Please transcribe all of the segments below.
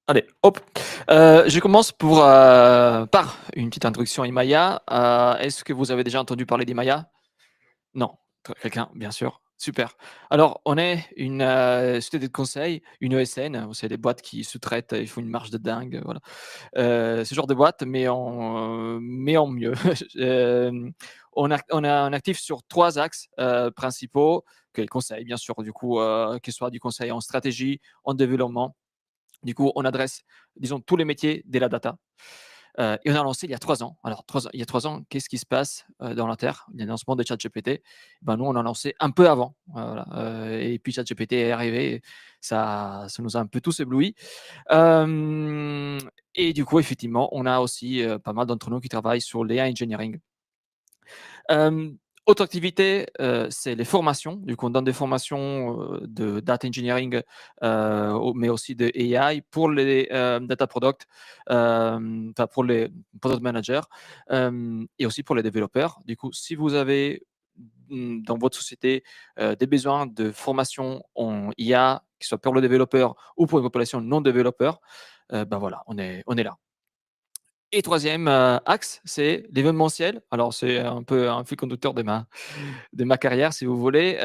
Allez, hop. Je commence par une petite introduction à Imaya. Est-ce que vous avez déjà entendu parler d'Imaya? Non. Quelqu'un? Bien sûr. Super. Alors, on est une société de conseil, une ESN. C'est des boîtes qui sous-traitent, ils font une marge de dingue, voilà. Ce genre de boîte, mais en mieux. On a un actif sur 3 axes, principaux, que le conseil, bien sûr, du coup, que ce soit du conseil en stratégie, en développement. Du coup, on adresse, disons, tous les métiers de la data. Et on a lancé il y a 3 ans. Alors, il y a 3 ans, qu'est-ce qui se passe dans la Terre? Il y a le lancement de ChatGPT. Ben, nous, on a lancé un peu avant. Voilà. Et puis ChatGPT est arrivé. Ça nous a un peu tous éblouis. Euh, et du coup, effectivement, on a aussi pas mal d'entre nous qui travaillent sur l'AI engineering. Euh, Autre activité, c'est les formations. Du coup, on donne des formations de data engineering, mais aussi de AI pour les data product, enfin pour les product managers, et aussi pour les développeurs. Du coup, si vous avez dans votre société des besoins de formation en IA, que ce soit pour le développeur ou pour une population non développeur, ben voilà, on est là. Et troisième axe, c'est l'événementiel. Alors, c'est un peu un fil conducteur de ma carrière, si vous voulez.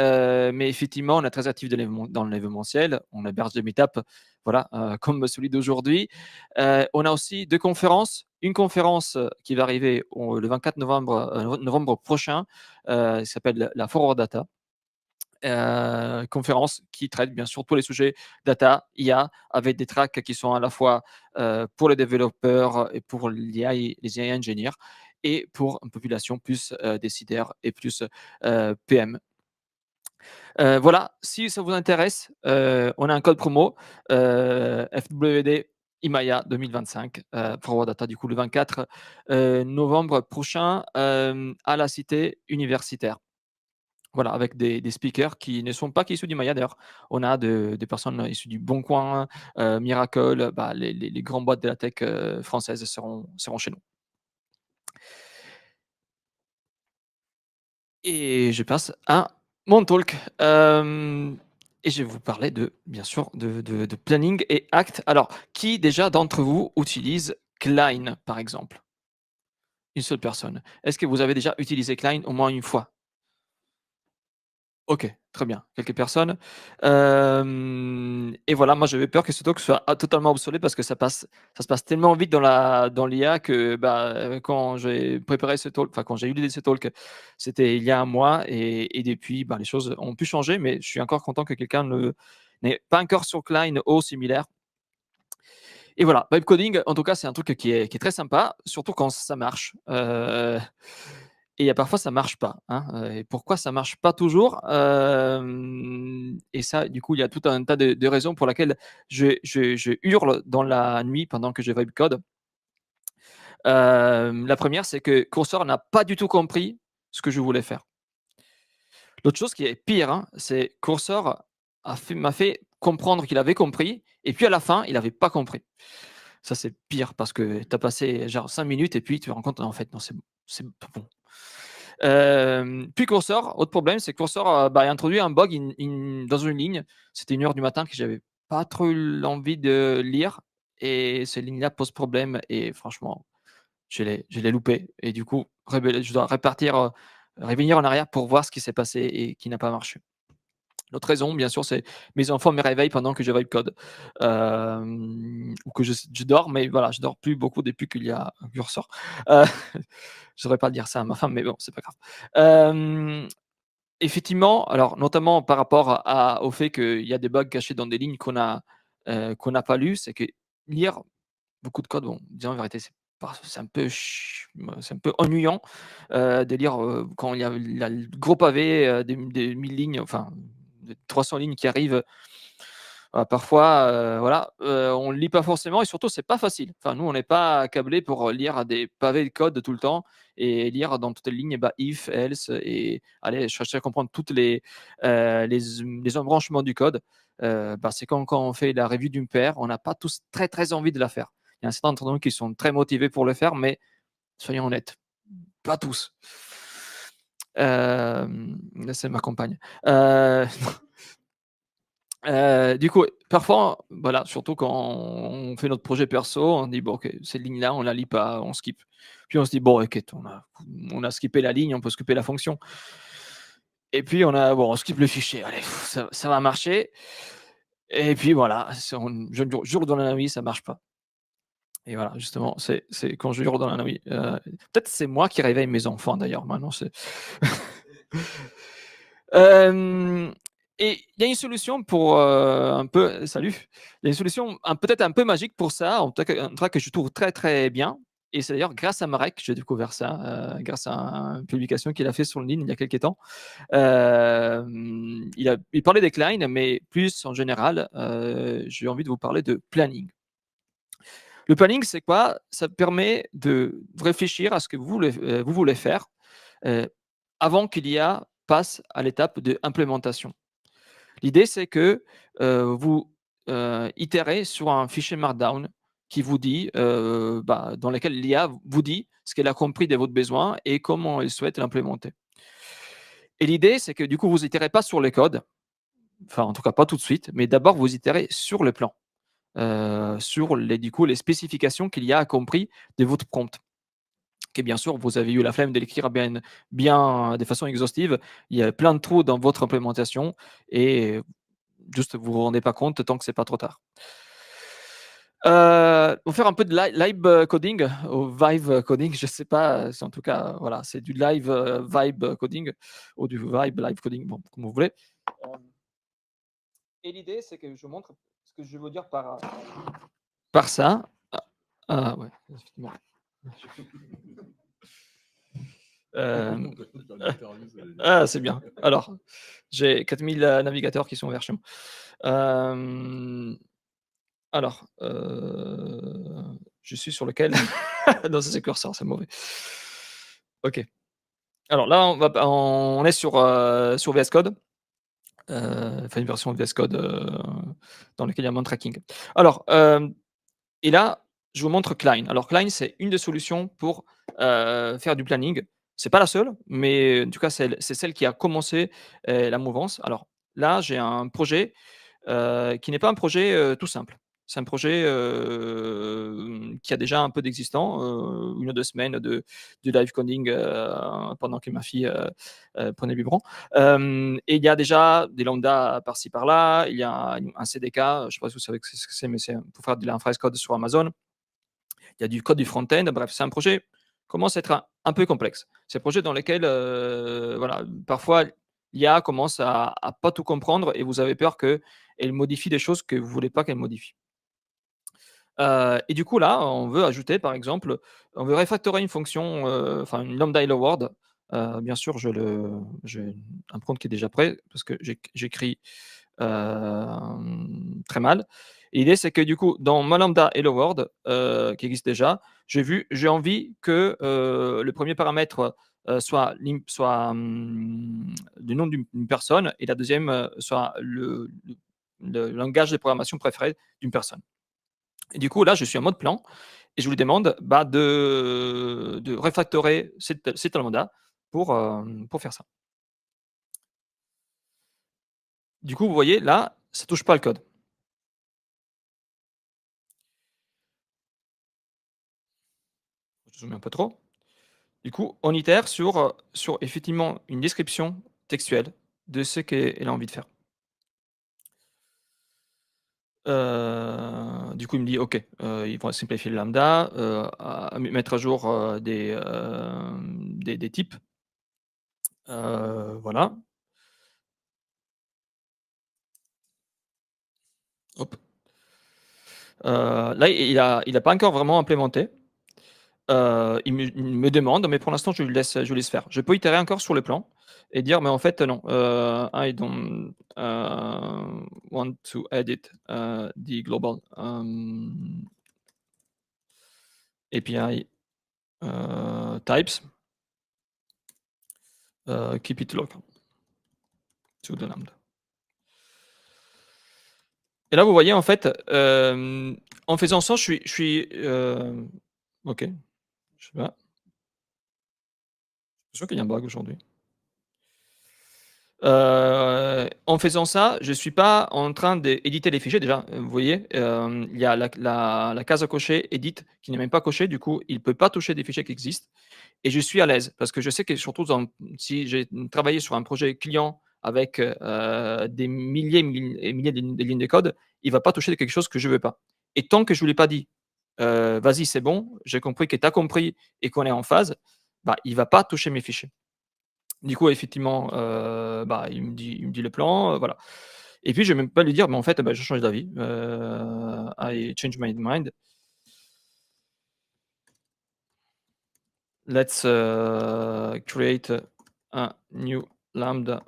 Mais effectivement, on est très actif dans l'événementiel. On héberge des meet-up, voilà, comme celui d'aujourd'hui. On a aussi 2 conférences. Une conférence qui va arriver le 24 novembre prochain, qui s'appelle la Forward Data. Conférence qui traite bien sûr tous les sujets data, IA, avec des tracks qui sont à la fois pour les développeurs et pour les AI ingénieurs, et pour une population plus décideur et plus PM. Voilà, si ça vous intéresse, on a un code promo FWD Imaya 2025 pour Data, du coup le 24 novembre prochain à la cité universitaire. Voilà, avec des speakers qui ne sont pas qu'issus du Maya d'ailleurs. On a des personnes issues du Bon Coin, Miracle, bah, les grandes boîtes de la tech françaises seront chez nous. Et je passe à mon talk. Et je vais vous parler bien sûr, de planning et Act. Alors, qui déjà d'entre vous utilise Klein, par exemple? Une seule personne. Est-ce que vous avez déjà utilisé Klein au moins une fois? OK, très bien, quelques personnes. Et voilà, moi j'avais peur que ce talk soit totalement obsolète parce que ça se passe tellement vite dans l'IA que, bah, quand j'ai préparé ce talk, enfin quand j'ai eu l'idée de ce talk, c'était il y a un mois, et depuis, bah, les choses ont pu changer, mais je suis encore content que quelqu'un ne n'ait pas encore sur Klein ou similaire. Et voilà, vibe coding, en tout cas, c'est un truc qui est très sympa, surtout quand ça marche. Et il y a parfois ça marche pas, hein, et pourquoi ça marche pas toujours? Et ça, du coup, il y a tout un tas de raisons pour laquelle je hurle dans la nuit pendant que je vibe code. La première, c'est que Cursor n'a pas du tout compris ce que je voulais faire. L'autre chose qui est pire, hein, c'est Cursor m'a fait comprendre qu'il avait compris, et puis à la fin, il avait pas compris. Ça, c'est pire parce que tu as passé genre 5 minutes et puis tu te rends compte, en fait, non, c'est bon. Puis Cursor, autre problème, c'est que Cursor bah, a introduit un bug dans une ligne. C'était 1 heure du matin que j'avais pas trop eu l'envie de lire, et cette ligne-là pose problème, et franchement, je l'ai loupé, et du coup, je dois revenir en arrière pour voir ce qui s'est passé et qui n'a pas marché. L'autre raison, bien sûr, c'est mes enfants me réveillent pendant que je vibe code, ou que je dors, mais voilà, je dors plus beaucoup depuis qu'il y a un Cursor. Heu, je devrais pas dire ça à ma femme, mais bon, c'est pas grave. Hem, Effectivement, alors notamment par rapport au fait qu'il y a des bugs cachés dans des lignes qu'on n'a pas lues, c'est que lire beaucoup de code, bon, disons la vérité, c'est un peu ennuyant, de lire, quand il y a le gros pavé, des 1000 lignes, enfin, de 300 lignes qui arrivent. Parfois, voilà, on ne lit pas forcément, et surtout c'est pas facile. Enfin, nous, on n'est pas câblés pour lire des pavés de code tout le temps et lire dans toutes les lignes, bah, if, else, et aller chercher à comprendre toutes les embranchements du code. Bah, c'est quand on fait la revue d'une paire, on n'a pas tous très, très envie de la faire. Il y a un certain d'entre nous qui sont très motivés pour le faire, mais soyons honnêtes, pas tous. Là, c'est ma compagne. Heu Du coup, parfois, voilà, surtout quand on fait notre projet perso, on dit: «Bon OK, cette ligne-là, on la lit pas, on skip». Puis on se dit: «Bon OK, on a skippé la ligne, on peut skipper la fonction». Et puis on skip le fichier, allez, ça va marcher. Et puis voilà, c'est on je jure dans la nuit, ça marche pas. Et voilà, justement, c'est quand je hurle dans la nuit, peut-être c'est moi qui réveille mes enfants d'ailleurs, maintenant c'est hem et il y a une solution pour, un peu salut. Il y a une solution peut-être un peu magique pour ça, en tout cas que je trouve très, très bien, et c'est d'ailleurs grâce à Marek que j'ai découvert ça, grâce à une publication qu'il a fait sur LinkedIn il y a quelque temps. Il parlait des clients, mais plus en général, j'ai envie de vous parler de planning. Le planning, c'est quoi? Ça permet de réfléchir à ce que vous voulez faire, heu, avant qu'il y a passe à l'étape de implémentation. L'idée, c'est que, vous, itérez sur un fichier Markdown qui vous dit, dans lequel l'IA vous dit ce qu'elle a compris de votre besoin et comment elle souhaite l'implémenter. Et l'idée, c'est que du coup, vous itérez pas sur les codes, enfin, en tout cas pas tout de suite, mais d'abord vous itérez sur le plan, sur les spécifications qu'il y a compris de votre prompt. Que bien sûr, vous avez eu la flemme de l'écrire bien de façon exhaustive. Il y a plein de trous dans votre implémentation et juste vous vous rendez pas compte tant que c'est pas trop tard. Pour faire un peu de live coding ou vibe coding, je sais pas, c'est en tout cas, voilà, c'est du live, vibe coding ou du vibe live coding, bon, comme vous voulez. Hem Et l'idée, c'est que je montre ce que je veux dire par ça. Ouais, effectivement. Hem, c'est bien. Alors, j'ai 4000 navigateurs qui sont ouverts chez moi. Hem, alors, je suis sur lequel? Non, ça c'est curseur, c'est mauvais. OK. Alors là, on est sur VS Code, enfin une version de VS Code, dans laquelle il y a moins de tracking. Alors, et là, je vous montre Klein. Alors Klein, c'est une des solutions pour, faire du planning. C'est pas la seule, mais en tout cas, c'est celle qui a commencé, la mouvance. Alors là, j'ai un projet, qui n'est pas un projet, tout simple. C'est un projet, qui a déjà un peu d'existant, 1 ou 2 semaines de live coding, pendant que ma fille, prenait le biberon. Et il y a déjà des lambdas par-ci par-là, il y a un CDK, je ne sais pas si vous savez ce que c'est, mais c'est pour faire de l'infrastructure code sur Amazon. Il y a du code du front-end, bref, c'est un projet qui commence à être un peu complexe. C'est un projet dans lequel, voilà, parfois l'IA commence à pas tout comprendre et vous avez peur qu'elle modifie des choses que vous voulez pas qu'elle modifie. Et du coup là, on veut ajouter par exemple, on veut refactorer une fonction, enfin une lambda hello world. Bien sûr, j'ai un prompt qui est déjà prêt parce que j'écris, très mal. Et l'idée, c'est que du coup, dans ma lambda hello world, qui existe déjà, j'ai envie que, le premier paramètre, soit le nom d'une personne et la deuxième soit le langage de programmation préféré d'une personne. Et du coup, là, je suis en mode plan et je lui demande, de refactorer cette lambda pour faire ça. Du coup, vous voyez, là, ça touche pas le code. Je zoome un peu trop. Du coup, on itère sur effectivement une description textuelle de ce qu'elle a envie de faire. Du coup, il me dit: «OK, ils vont simplifier le lambda, mettre à jour, des types». Voilà, hop. Là, il a pas encore vraiment implémenté. Il me demande, mais pour l'instant, je lui laisse faire. Je peux itérer encore sur le plan et dire: «Mais en fait, non, I don't, want to edit, the global, API, types, keep it local to the lambda». Et là, vous voyez, en fait, en faisant ça, OK, je sais pas, je suis sûr qu'il y a un bug aujourd'hui. En faisant ça, je suis pas en train d'éditer les fichiers déjà, vous voyez, il y a la case à cocher «Edit» qui n'est même pas cochée, du coup, il peut pas toucher des fichiers qui existent et je suis à l'aise parce que je sais que surtout si j'ai travaillé sur un projet client avec, des milliers et milliers de lignes de code, il va pas toucher quelque chose que je veux pas et tant que je lui ai pas dit: «Vas-y, c'est bon, j'ai compris que tu as compris et qu'on est en phase», bah, il va pas toucher mes fichiers. Du coup, effectivement, bah, il me dit le plan, voilà et puis je vais même pas lui dire: «Mais en fait, bah, je change d'avis, I change my mind. Let's, create a new lambda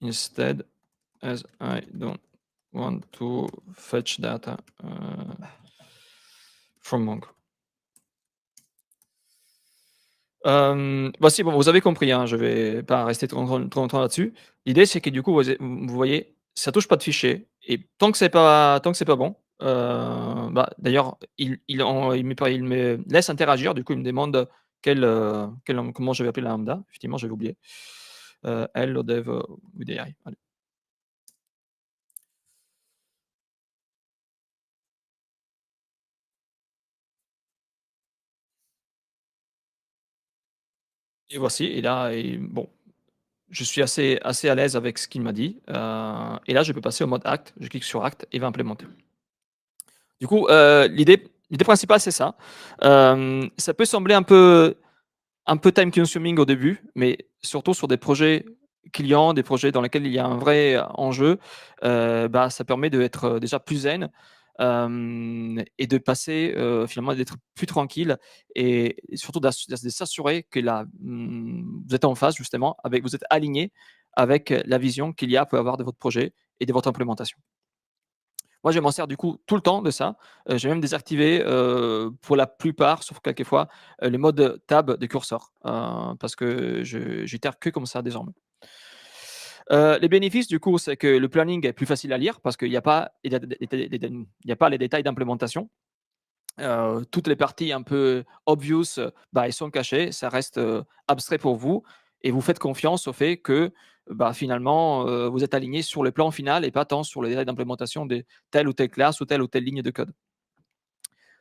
instead as I don't want to fetch data, from Mongo». Bah, si, bon, vous avez compris, hein, je vais pas rester trop longtemps là-dessus. L'idée, c'est que du coup, vous voyez, ça touche pas de fichier et tant que c'est pas bon, bah, d'ailleurs, il me laisse interagir, du coup, il me demande comment je vais appeler la lambda. Effectivement, j'avais oublié. Hello dev, with AI, allez. Et voici et là bon, je suis assez à l'aise avec ce qu'il m'a dit, et là, je peux passer au mode Act. Je clique sur Act et va implémenter. Du coup, l'idée principale, c'est ça. Ça peut sembler un peu time consuming au début, mais surtout sur des projets clients, des projets dans lesquels il y a un vrai enjeu, bah, ça permet d'être, déjà plus zen, et de passer, finalement d'être plus tranquille et surtout de s'assurer que vous êtes en phase justement avec vous êtes aligné avec la vision qu'il y a peut avoir de votre projet et de votre implémentation. Moi, je m'en sers du coup tout le temps de ça. J'ai même désactivé, pour la plupart, sauf quelques fois, le mode tab de curseur, parce que je j'itère que comme ça désormais. Les bénéfices du coup, c'est que le planning est plus facile à lire parce qu'il y a pas il y a pas les détails d'implémentation. Toutes les parties un peu obvious, bah, elles sont cachées, ça reste, abstrait pour vous et vous faites confiance au fait que, bah, finalement, vous êtes aligné sur le plan final et pas tant sur les détails d'implémentation de telle ou telle classe ou telle ligne de code.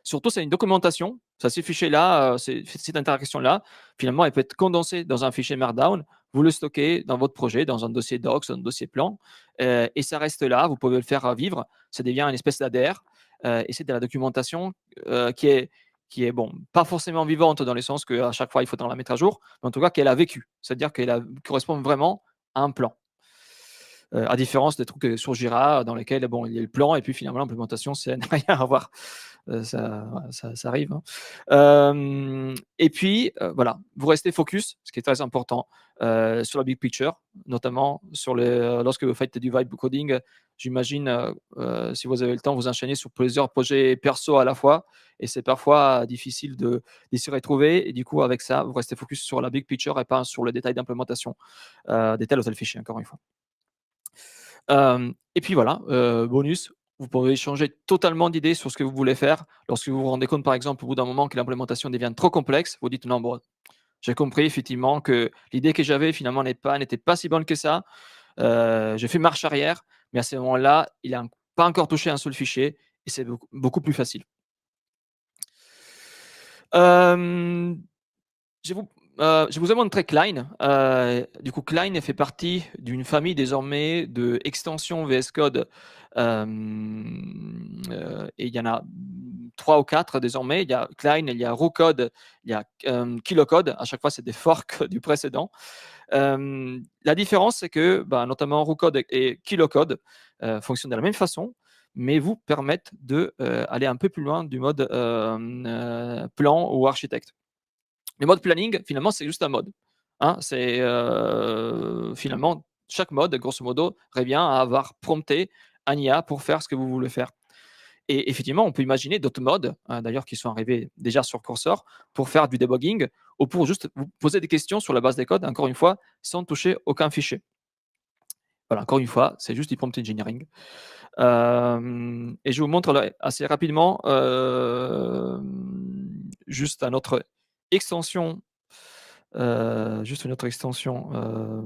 Surtout, c'est une documentation, ça ces fichiers-là, cette interaction-là, finalement, elle peut être condensée dans un fichier Markdown. Vous le stockez dans votre projet, dans un dossier docs, un dossier plan, et ça reste là. Vous pouvez le faire, vivre. Ça devient une espèce d'ADR, et c'est de la documentation, qui est bon, pas forcément vivante dans le sens qu'à chaque fois, il faut la mettre à jour, mais en tout cas qu'elle a vécu. C'est-à-dire qu'elle correspond vraiment à un plan. À différence des trucs, sur Jira dans lesquels, bon, il y a le plan et puis finalement l'implémentation, c'est n'a rien à voir. Ça arrive, hein. Et puis, voilà, vous restez focus, ce qui est très important, sur la big picture, notamment lorsque vous faites du vibe coding, j'imagine, si vous avez le temps, vous enchaînez sur plusieurs projets perso à la fois et c'est parfois difficile de s'y retrouver et du coup, avec ça, vous restez focus sur la big picture et pas sur le détail d'implémentation, de tel ou tel fichier, encore une fois. Et puis voilà, bonus, vous pouvez changer totalement d'idée sur ce que vous voulez faire. Lorsque vous vous rendez compte, par exemple, au bout d'un moment que l'implémentation devient trop complexe, vous dites: «Non, bon, j'ai compris effectivement que l'idée que j'avais finalement n'était pas si bonne que ça». J'ai fait marche arrière, mais à ce moment-là, il a pas encore touché un seul fichier et c'est beaucoup plus facile. Hem je vous ai montré Klein. Du coup, Klein elle fait partie d'une famille désormais d'extensions VS Code, et il y en a 3 ou 4 désormais. Il y a Klein, il y a RuCode, il y a, KiloCode. À chaque fois, c'est des forks du précédent. La différence, c'est que, bah, notamment RuCode et KiloCode, fonctionnent de la même façon, mais vous permettent de, aller un peu plus loin du mode, plan ou architecte. Le mode planning, finalement, c'est juste un mode, hein. C'est, finalement, chaque mode, grosso modo, revient à avoir prompté un IA pour faire ce que vous voulez faire et effectivement, on peut imaginer d'autres modes, d'ailleurs qui sont arrivés déjà sur Cursor, pour faire du debugging ou pour juste vous poser des questions sur la base des codes, encore une fois, sans toucher aucun fichier. Voilà, encore une fois, c'est juste du prompt engineering. Et je vous montre là assez rapidement, juste un autre extension, juste une autre extension,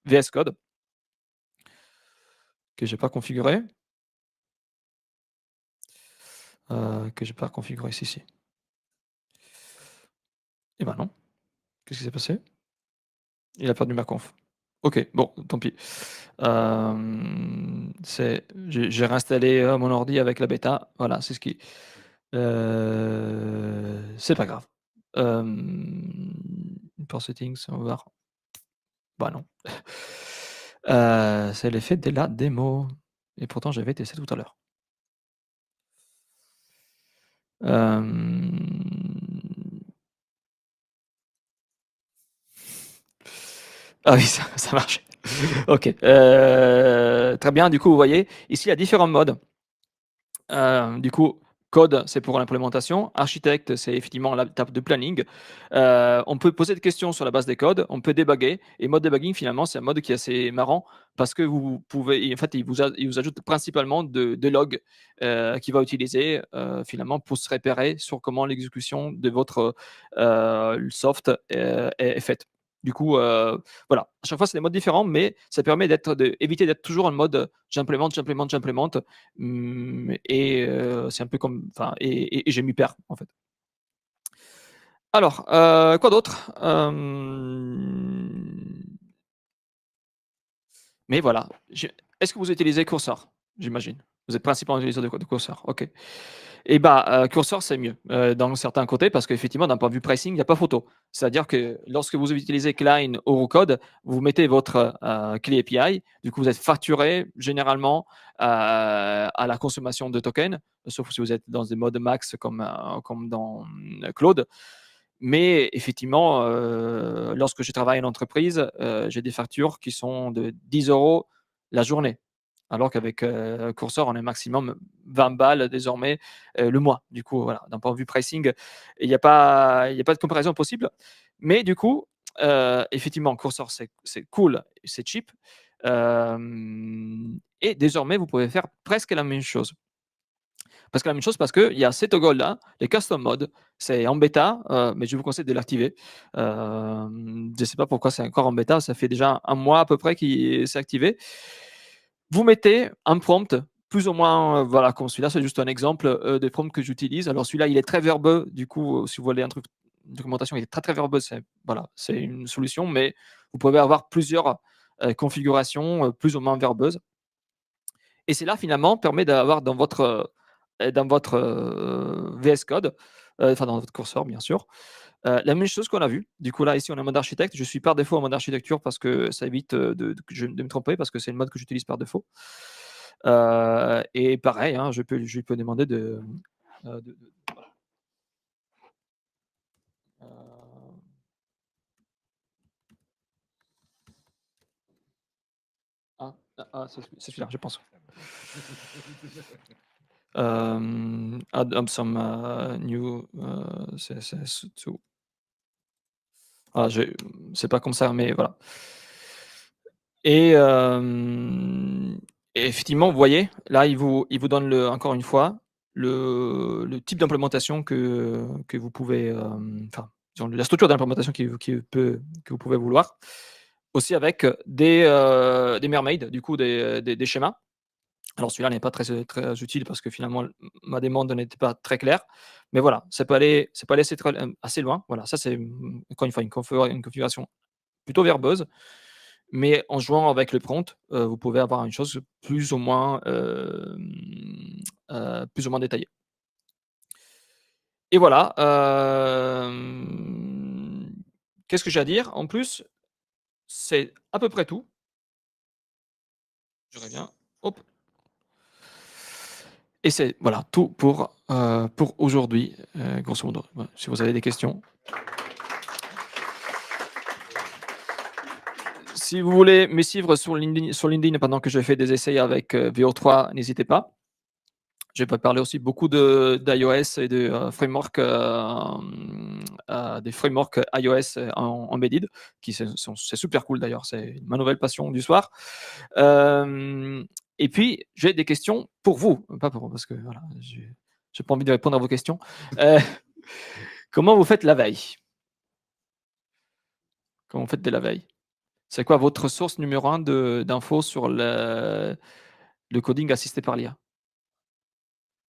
VS Code que j'ai pas configuré, que j'ai pas configuré. Si, si. Eh ben non. Qu'est-ce qui s'est passé? Il a perdu ma conf. OK, bon, tant pis. J'ai réinstallé, mon ordi avec la bêta. Voilà, c'est ce qui c'est pas grave. Import settings, on va voir. Bah non. C'est l'effet de la démo et pourtant j'avais testé tout à l'heure. Hem Ah oui, ça marche. OK, très bien, du coup, vous voyez, ici, il y a différents modes. Du coup, code, c'est pour l'implémentation. Architecte, c'est effectivement l'étape de planning. On peut poser des questions sur la base des codes, on peut débugger et mode debugging, finalement, c'est un mode qui est assez marrant parce que vous pouvez en fait, il vous ajoute principalement de logs, qu'il va utiliser, finalement pour se repérer sur comment l'exécution de votre, soft, est faite. Du coup, voilà, à chaque fois, c'est des modes différents, mais ça permet éviter d'être toujours en mode, j'implémente, j'implémente, j'implémente. C'est un peu comme enfin et je m'y perds, en fait. Alors, quoi d'autre? Mais voilà, est-ce que vous utilisez Cursor? J'imagine. Vous êtes principalement utilisateur de Cursor, OK. Et bah, Cursor, c'est mieux, dans certains côtés parce qu'effectivement, d'un point de vue pricing, il y a pas photo. C'est-à-dire que lorsque vous utilisez Klein Eurocode, vous mettez votre, clé API, du coup, vous êtes facturé généralement, à la consommation de tokens, sauf si vous êtes dans des modes max comme dans, Claude. Mais effectivement, lorsque je travaille en entreprise, j'ai des factures qui sont de 10 € la journée. Alors qu'avec, Cursor, on est maximum 20 balles désormais, le mois. Du coup, voilà, d'un point de vue pricing, il y a pas de comparaison possible. Mais du coup, effectivement, Cursor, c'est cool, c'est cheap, et désormais, vous pouvez faire presque la même chose. Parce que la même chose, parce qu'il y a ces toggles-là, les custom modes, c'est en bêta, mais je vous conseille de l'activer. Je ne sais pas pourquoi c'est encore en bêta, ça fait déjà un mois à peu près qu'il s'est activé. Vous mettez un prompt plus ou moins, voilà, comme celui-là, c'est juste un exemple, des prompts que j'utilise. Alors celui-là, il est très verbeux, du coup, si vous voulez un truc une documentation, il est très, très verbeux, c'est voilà, c'est une solution, mais vous pouvez avoir plusieurs, configurations, plus ou moins verbeuses. Et c'est là finalement permet d'avoir dans votre, VS Code, enfin dans votre curseur bien sûr, la même chose qu'on a vu. Du coup là ici on est en mode architecte. Je suis par défaut en mode architecture parce que ça évite, de me tromper parce que c'est le mode que j'utilise par défaut. Et pareil, hein, je peux demander de voilà, heu, c'est celui-là je pense. Add some, new, CSS to ah c'est pas comme ça, mais voilà. Et et effectivement, vous voyez, là, il vous donne encore une fois, le type d'implémentation que vous pouvez, enfin, disons la structure d'implémentation que vous pouvez vouloir. Aussi avec, des mermaids, du coup des schémas. Alors celui-là n'est pas très utile parce que finalement ma demande n'était pas très claire. Mais voilà, ça peut aller assez loin. Voilà, ça c'est, encore une fois une configuration plutôt verbeuse. Mais en jouant avec le prompt, vous pouvez avoir une chose plus ou moins détaillée. Et voilà, qu'est-ce que j'ai à dire? En plus, c'est à peu près tout. Je reviens, hop, et c'est voilà tout pour aujourd'hui, grosso modo. Voilà, si vous avez des questions. Si vous voulez me suivre sur LinkedIn pendant que je fais des essais avec, VO3, n'hésitez pas. Je vais parler aussi beaucoup d'iOS et de, des frameworks iOS, en embedded qui c'est super cool d'ailleurs, c'est ma nouvelle passion du soir. Hem Et puis j'ai des questions pour vous, pas pour parce que voilà, j'ai pas envie de répondre à vos questions. Heu, comment vous faites la veille? Comment vous faites de la veille? C'est quoi votre source numéro 1 d'infos sur le coding assisté par l'IA?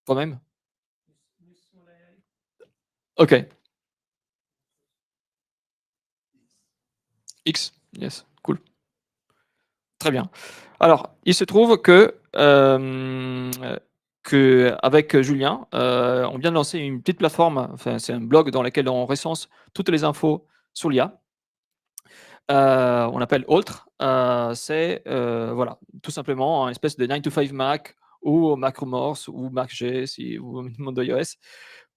Toi-même? OK. X? Yes, cool. Très bien. Alors, il se trouve qu'avec Julien, on vient de lancer une petite plateforme, enfin, c'est un blog dans lequel on recense toutes les infos sur l'IA. On appelle Autre. C'est, voilà, tout simplement un espèce de 9 to 5 Mac ou Macromorse ou MacG si vous monde iOS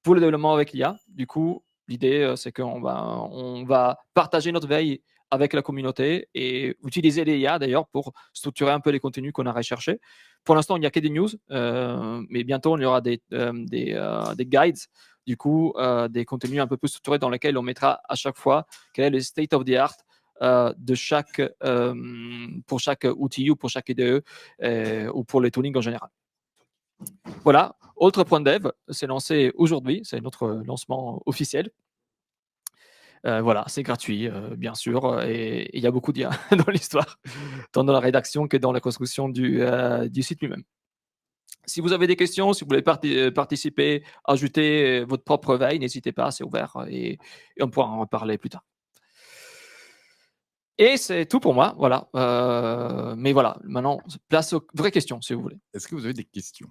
pour le développement avec l'IA. Du coup, l'idée, c'est qu'on va partager notre veille avec la communauté et utiliser les IA d'ailleurs pour structurer un peu les contenus qu'on a recherchés. Pour l'instant, il n'y a que des news, mais bientôt il y aura des guides, du coup, des contenus un peu plus structurés dans lesquels on mettra à chaque fois quel est le state of the art de pour chaque outil ou pour chaque IDE ou pour les toolings en général. Voilà, Autre.dev s'est lancé aujourd'hui, c'est notre lancement officiel. Voilà, c'est gratuit, bien sûr, et il y a beaucoup d'IA dans l'histoire, tant dans la rédaction que dans la construction du site lui-même. Si vous avez des questions, si vous voulez participer, ajouter votre propre veille, n'hésitez pas, c'est ouvert et on pourra en reparler plus tard. Et c'est tout pour moi, voilà. Mais voilà, maintenant, place aux vraies questions, si vous voulez. Est-ce que vous avez des questions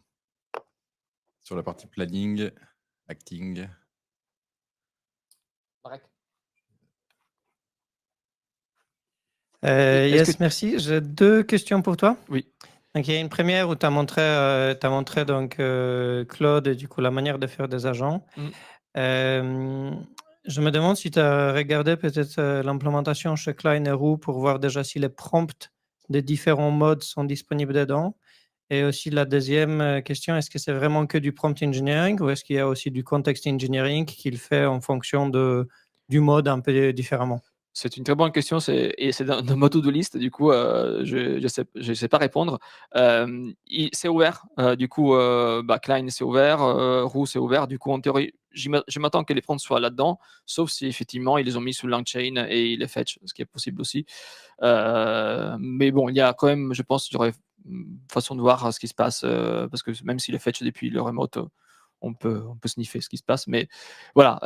sur la partie planning, acting? Yes, merci. J'ai 2 questions pour toi. Oui. Donc, il y a une première où tu as montré donc, Claude et du coup la manière de faire des agents. Je me demande si tu as regardé peut-être l'implémentation chez Klein et Roux pour voir déjà si les prompts des différents modes sont disponibles dedans. Et aussi la deuxième question, est-ce que c'est vraiment que du prompt engineering ou est-ce qu'il y a aussi du context engineering qu'il fait en fonction du mode un peu différemment? C'est une très bonne question, et c'est dans ma to-do list, du coup, je sais pas répondre. C'est ouvert, du coup, Klein, c'est ouvert, Roux, c'est ouvert. Du coup, en théorie, je m'attends que les prompts soient là-dedans, sauf si effectivement, ils les ont mis sous LangChain et ils les fetch, ce qui est possible aussi. Mais bon, il y a quand même, je pense, il y aurait une façon de voir ce qui se passe, parce que même s'il est fetch depuis le remote, on peut sniffer ce qui se passe. Mais voilà,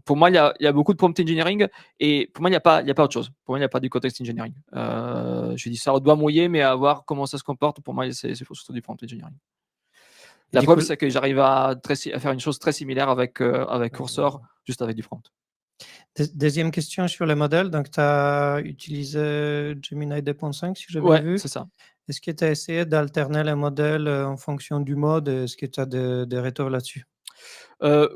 pour moi, il y a beaucoup de prompt engineering et pour moi, il y a pas autre chose. Pour moi, il n'y a pas du context engineering. Je dis ça au doigt mouillé, mais à voir comment ça se comporte, pour moi, c'est surtout du prompt engineering. La preuve, c'est que j'arrive à faire une chose très similaire avec Cursor, juste avec du prompt. Deuxième question sur les modèles. Donc, tu as utilisé Gemini 2.5, si j'ai bien Ouais, vu. c'est ça. Est-ce que tu as essayé d'alterner les modèles en fonction du mode? Est-ce que tu as des retours là-dessus?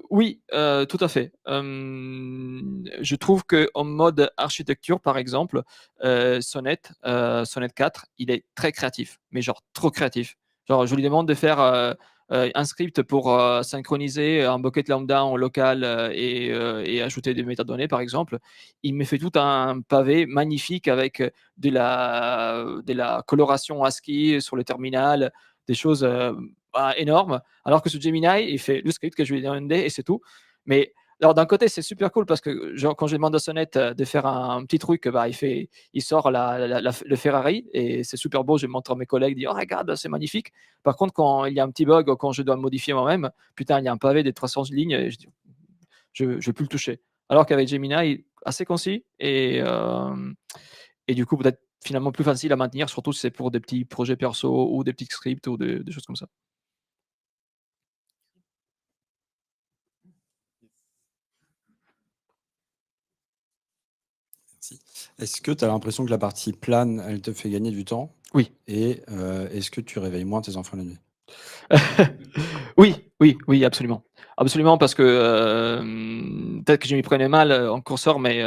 Oui, tout à fait. Je trouve qu'en mode architecture, par exemple, Sonnet 4, il est très créatif, mais genre trop créatif. Genre, je lui demande de faire un script pour synchroniser un bucket lambda en local et ajouter des métadonnées, par exemple. Il me fait tout un pavé magnifique avec de la coloration ASCII sur le terminal, des choses énormes. Alors que sur Gemini, il fait le script que je lui ai demandé et c'est tout. Mais alors d'un côté, c'est super cool parce que genre, quand je demande à Sonnet de faire un petit truc, il sort le Ferrari et c'est super beau. Je montre à mes collègues, dis oh regarde, c'est magnifique. Par contre, quand il y a un petit bug ou quand je dois le modifier moi-même, putain, il y a un pavé de 300 lignes et je dis je ne vais plus le toucher. Alors qu'avec Gemini, assez concis et du coup peut-être finalement plus facile à maintenir, surtout si c'est pour des petits projets perso ou des petits scripts ou des choses comme ça. Merci. Est-ce que tu as l'impression que la partie plane, elle te fait gagner du temps? Oui. Et est-ce que tu réveilles moins tes enfants la nuit? Oui, absolument. Absolument, parce que peut-être que je m'y prenais mal en curseur, mais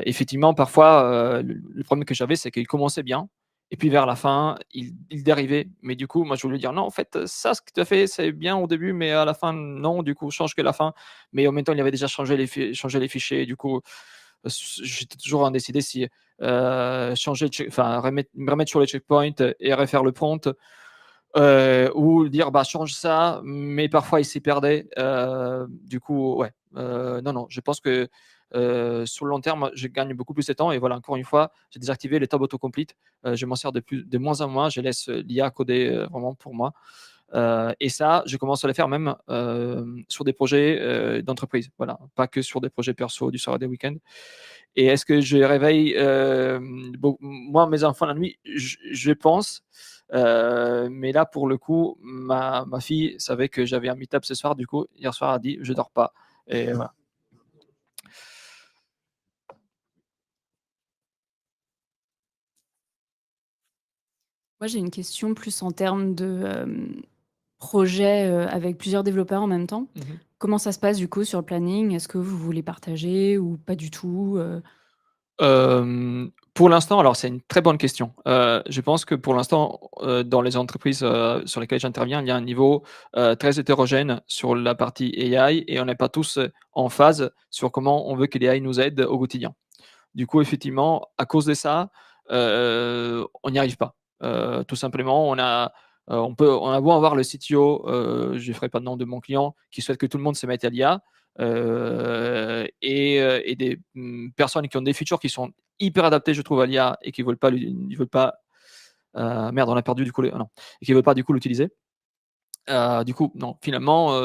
effectivement, parfois, le problème que j'avais, c'est qu'il commençait bien, et puis vers la fin, il dérivait. Mais du coup, moi, je voulais dire non, en fait, ça, ce que tu as fait, c'est bien au début, mais à la fin, non. Du coup, change que la fin. Mais en même temps, il avait déjà changé les fichiers. Du coup, j'étais toujours indécidé si changer, me remettre sur les checkpoints et refaire le prompt. Ou dire change ça, mais parfois il s'y perdait. Du coup, ouais. Non, je pense que sur le long terme, je gagne beaucoup plus de temps. Et voilà, encore une fois, j'ai désactivé les tab autocomplete. Je m'en sers de moins en moins. Je laisse l'IA coder vraiment pour moi. Et ça, je commence à le faire même sur des projets d'entreprise. Voilà, pas que sur des projets perso du soir et des week-ends. Et est-ce que je réveille moi, mes enfants la nuit? Je pense. Mais là, pour le coup, ma fille savait que j'avais un meet-up ce soir. Du coup, hier soir, elle a dit je dors pas. Et voilà. Moi, j'ai une question plus en termes de projet avec plusieurs développeurs en même temps. Comment ça se passe du coup sur le planning? Est-ce que vous voulez partager ou pas du tout? Pour l'instant, alors c'est une très bonne question. Je pense que pour l'instant, dans les entreprises sur lesquelles j'interviens, il y a un niveau très hétérogène sur la partie AI et on n'est pas tous en phase sur comment on veut que l'AI nous aide au quotidien. Du coup, effectivement, à cause de ça, on n'y arrive pas. Tout simplement, on a beau avoir le CTO, je ne ferai pas le nom de mon client, qui souhaite que tout le monde se mette à l'IA, et des personnes qui ont des features qui sont hyper adaptées, je trouve, à l'IA et qui ne veulent pas, merde, on a perdu du coup, non, et qui ne veulent pas du coup l'utiliser. Du coup, non, finalement,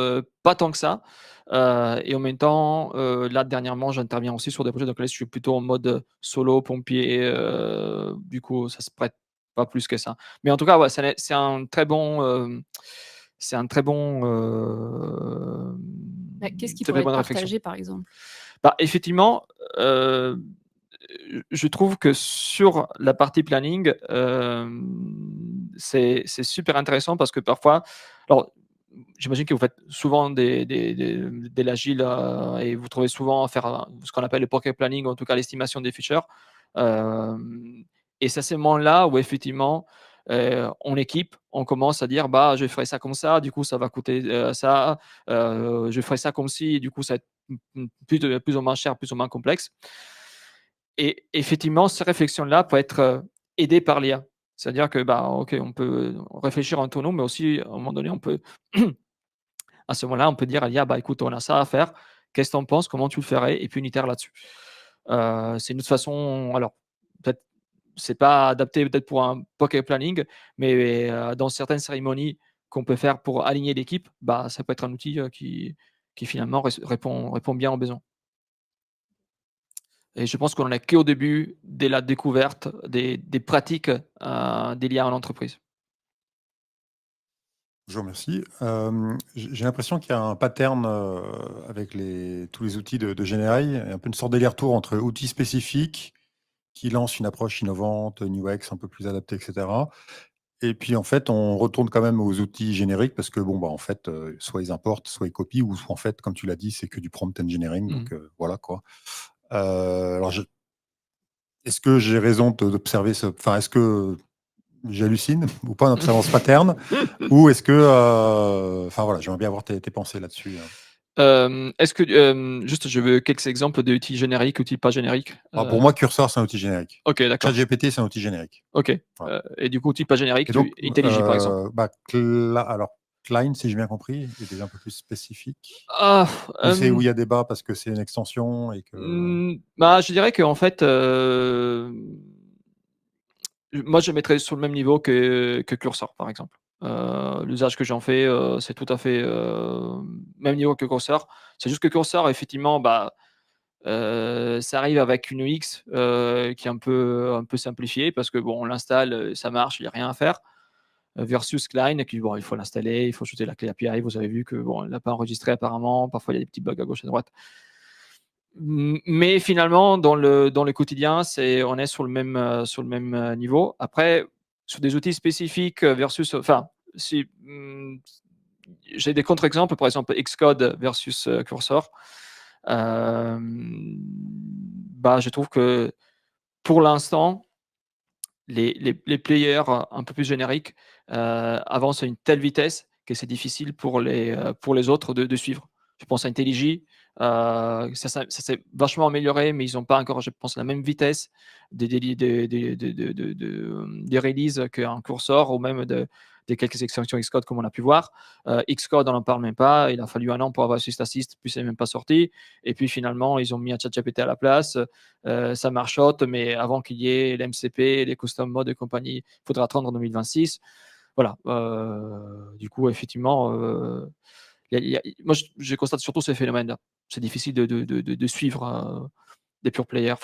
pas tant que ça. Et en même temps, là, dernièrement, j'interviens aussi sur des projets. Donc là, je suis plutôt en mode solo, pompier. Du coup, ça se prête pas plus que ça. Mais en tout cas, ouais, c'est un très bon. C'est un très bon. Qu'est-ce qui très pourrait être bonne réflexion. partagé, par exemple? Bah, effectivement, je trouve que sur la partie planning, c'est super intéressant parce que parfois, alors j'imagine que vous faites souvent de l'agile et vous trouvez souvent à faire ce qu'on appelle le pocket planning, en tout cas l'estimation des features. Et c'est à ce moment-là où effectivement, en équipe, on commence à dire bah, je ferai ça comme ça, du coup ça va coûter ça, je ferai ça comme si, du coup ça va être plus ou moins cher, plus ou moins complexe. Et effectivement, ces réflexions-là peuvent être aidées par l'IA. C'est-à-dire que, bah, OK, on peut réfléchir en autonome, mais aussi, à un moment donné, on peut à ce moment-là, on peut dire à l'IA: «Bah, écoute, on a ça à faire. Qu'est-ce que tu en penses? Comment tu le ferais?» Et puis on itère là-dessus. C'est une autre façon, alors, peut-être, c'est pas adapté peut-être pour un pocket planning, mais dans certaines cérémonies qu'on peut faire pour aligner l'équipe, bah, ça peut être un outil qui finalement répond bien aux besoins. Et je pense qu'on en est qu'au début de la découverte des pratiques des liens en entreprise. Je vous remercie. J'ai l'impression qu'il y a un pattern avec tous les outils de GenAI, un peu une sorte d'aller-retour entre outils spécifiques qui lancent une approche innovante, une UX un peu plus adaptée, etc. Et puis en fait, on retourne quand même aux outils génériques parce que bon, bah en fait, soit ils importent, soit ils copient, ou soit en fait, comme tu l'as dit, c'est que du prompt engineering. Donc voilà quoi. Alors, est-ce que j'ai raison d'observer enfin, est-ce que j'hallucine ou pas en observant ce pattern? Ou est-ce que, enfin voilà, j'aimerais bien avoir tes pensées là-dessus. Est-ce que, juste, je veux quelques exemples d'outils génériques, outils pas génériques. Alors pour moi, Cursor, c'est un outil générique. OK, d'accord. ChatGPT, c'est un outil générique. OK. Voilà. Et du coup, outil pas générique, Et donc, IntelliJ, par exemple. bah, alors, Klein, si j'ai bien compris, est déjà un peu plus spécifique. Ah, Ou c'est où il y a débat parce que c'est une extension et que. Bah, je dirais qu'en fait, moi, je mettrais sur le même niveau que Cursor, par exemple. L'usage que j'en fais, c'est tout à fait même niveau que Cursor. C'est juste que Cursor, effectivement, bah, ça arrive avec une UX qui est un peu simplifiée parce que bon, on l'installe, ça marche, il y a rien à faire. Versus Klein qui bon, il faut l'installer, il faut ajouter la clé API. Vous avez vu que bon, elle l'a pas enregistré apparemment. Parfois, il y a des petits bugs à gauche, à droite. Mais finalement, dans le quotidien, on est sur le même niveau. Après, sur des outils spécifiques versus, enfin, si j'ai des contre-exemples, par exemple Xcode versus Cursor. Bah, je trouve que pour l'instant, les players un peu plus génériques avancent à une telle vitesse que c'est difficile pour les autres de suivre. Je pense à IntelliJ, ça s'est vachement amélioré, mais ils n'ont pas encore, je pense, la même vitesse des releases qu'un Cursor ou même des quelques extensions Xcode comme on a pu voir. Xcode, on n'en parle même pas. Il a fallu un an pour avoir Assist Assist, puis c'est même pas sorti. Et puis finalement, ils ont mis un ChatGPT à la place. Ça marchote, mais avant qu'il y ait l'MCP, les custom modes et compagnie, il faudra attendre en 2026. Voilà. Du coup, effectivement, moi, je constate surtout ces phénomènes-là. C'est difficile de suivre des pure players,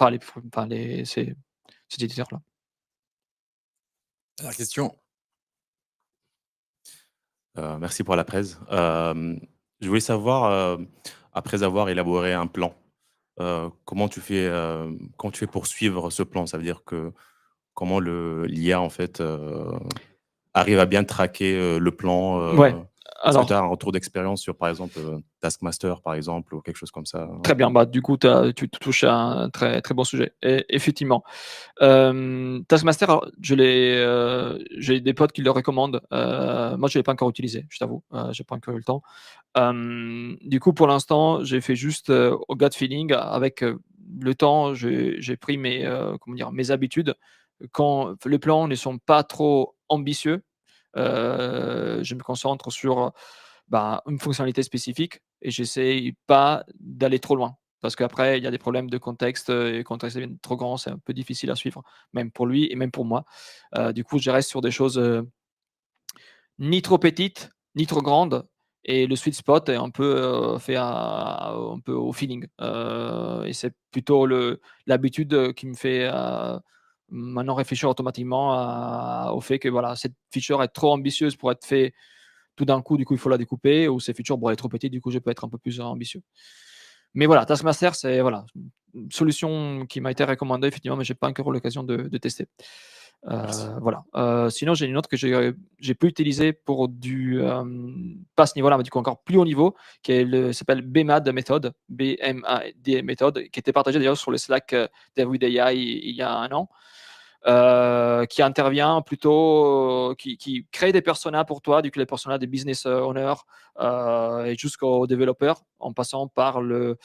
ces éditeurs-là. La question. Merci pour la presse. Je voulais savoir, après avoir élaboré un plan, comment tu fais pour suivre ce plan? Ça veut dire que comment l'IA, en fait, arrive à bien traquer le plan? Ouais, Est-ce que alors tu as un retour d'expérience sur, par exemple, Taskmaster, par exemple, ou quelque chose comme ça? très bien. Du coup, tu touches à un très, très bon sujet. Et effectivement, Taskmaster, alors, j'ai des potes qui le recommandent. Moi, je l'ai pas encore utilisé, je t'avoue. J'ai pas encore eu le temps. Du coup, pour l'instant, j'ai fait juste au gut feeling. Avec le temps, j'ai pris mes habitudes. Quand les plans ne sont pas trop ambitieux, je me concentre sur une fonctionnalité spécifique et j'essaye pas d'aller trop loin. Parce qu'après, il y a des problèmes de contexte et quand le contexte devient trop grand, c'est un peu difficile à suivre, même pour lui et même pour moi. Du coup, je reste sur des choses ni trop petites, ni trop grandes. Et le sweet spot est un peu fait un peu au feeling. Et c'est plutôt l'habitude qui me fait maintenant réfléchir automatiquement au fait que voilà, cette feature est trop ambitieuse pour être fait tout d'un coup, du coup, il faut la découper, ou cette feature, bon, elle est trop petite, du coup, je peux être un peu plus ambitieux. Mais voilà, Taskmaster, c'est voilà, une solution qui m'a été recommandée, effectivement, mais je n'ai pas encore eu l'occasion de tester. Merci. Voilà. Sinon, j'ai une autre que j'ai pu utiliser pour pas à ce niveau-là, mais du coup encore plus haut niveau, s'appelle BMAD Method, BMAD Method, qui était partagé d'ailleurs sur le Slack d'EveryDayI il y a un an. Qui intervient plutôt, qui crée des personas pour toi, du coup les personas des business owners et jusqu'aux développeurs, en passant par le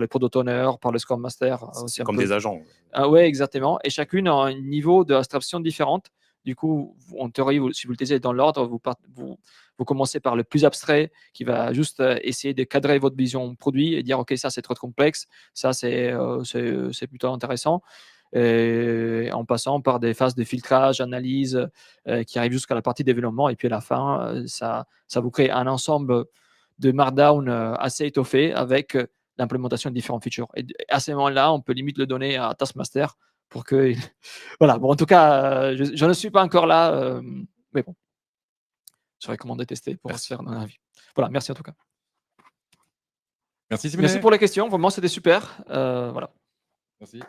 product owner, par le scrum master. C'est comme des agents. Ah ouais, exactement. Et chacune a un niveau d'abstraction différente. Du coup, en théorie, si vous le utilisez dans l'ordre, vous commencez par le plus abstrait, qui va juste essayer de cadrer votre vision produit et dire ok, ça c'est trop complexe, ça c'est plutôt intéressant. Et en passant par des phases de filtrage, analyse, qui arrivent jusqu'à la partie développement. Et puis à la fin, ça vous crée un ensemble de Markdown assez étoffé avec l'implémentation de différentes features. Et à ce moment-là, on peut limite le donner à Taskmaster pour que. Voilà. Bon, en tout cas, je ne suis pas encore là, mais bon, je recommande de tester pour se faire un avis. Voilà, merci en tout cas. Merci Simonet. Merci pour les questions. Vraiment, c'était super. Voilà. Merci.